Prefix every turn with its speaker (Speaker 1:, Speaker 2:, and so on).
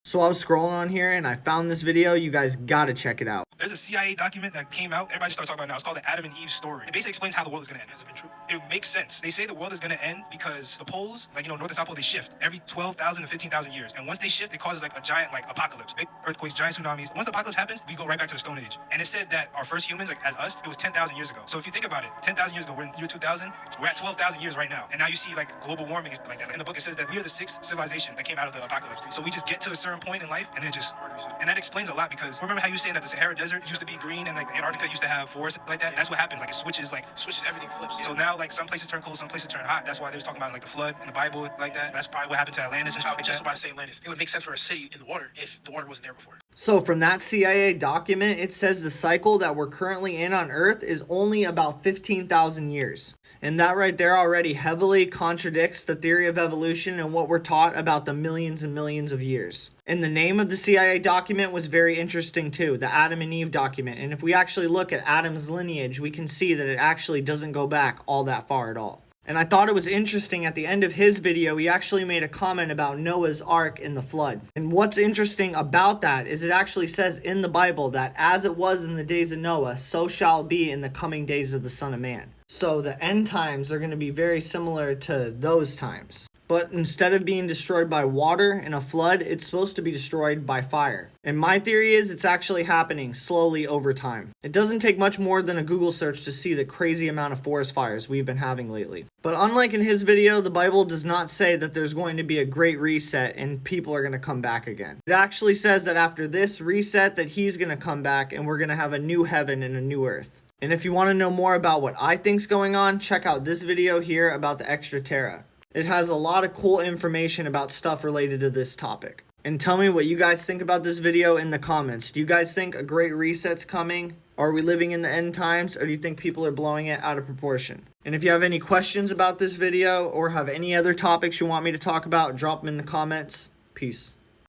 Speaker 1: So I was scrolling on here and I found this video. You guys gotta check it out.
Speaker 2: There's a CIA document that came out. Everybody starts talking about it now. It's called the Adam and Eve story. It basically explains how the world is going to end. Has it been true? It makes sense. They say the world is going to end because the poles, like, North and South Pole, they shift every 12,000 to 15,000 years. And once they shift, it causes like a giant apocalypse. Big earthquakes, giant tsunamis. Once the apocalypse happens, we go right back to the Stone Age. And it said that our first humans, like as us, it was 10,000 years ago. So if you think about it, 10,000 years ago, we're in year 2000. We're at 12,000 years right now. And now you see like global warming like that. In the book, it says that we are the sixth civilization that came out of the apocalypse. So we just get to a certain point in life and then just, and that explains a lot because remember how you were saying that the Sahara Desert used to be green and like Antarctica used to have forests like that? That's what happens. Like it switches everything flips. Yeah. So now like some places turn cold, some places turn hot. That's why they was talking about like the flood in the Bible like that. That's probably what happened to Atlantis and
Speaker 3: I was just about to say Atlantis. It would make sense for a city in the water if the water wasn't there before.
Speaker 1: So from that CIA document, it says the cycle that we're currently in on Earth is only about 15,000 years. And that right there already heavily contradicts the theory of evolution and what we're taught about the millions and millions of years. And the name of the CIA document was very interesting too, the Adam and Eve document. And if we actually look at Adam's lineage, we can see that it actually doesn't go back all that far at all. And I thought it was interesting at the end of his video, he actually made a comment about Noah's Ark and the flood. And what's interesting about that is it actually says in the Bible that as it was in the days of Noah, so shall it be in the coming days of the Son of Man. So the end times are going to be very similar to those times. But instead of being destroyed by water in a flood, it's supposed to be destroyed by fire. And my theory is it's actually happening slowly over time. It doesn't take much more than a Google search to see the crazy amount of forest fires we've been having lately. But unlike in his video, the Bible does not say that there's going to be a great reset and people are going to come back again. It actually says that after this reset that he's going to come back and we're going to have a new heaven and a new earth. And if you want to know more about what I think's going on, check out this video here about the Extra Terra. It has a lot of cool information about stuff related to this topic. And tell me what you guys think about this video in the comments. Do you guys think a great reset's coming? Are we living in the end times? Or do you think people are blowing it out of proportion? And if you have any questions about this video or have any other topics you want me to talk about, drop them in the comments. Peace.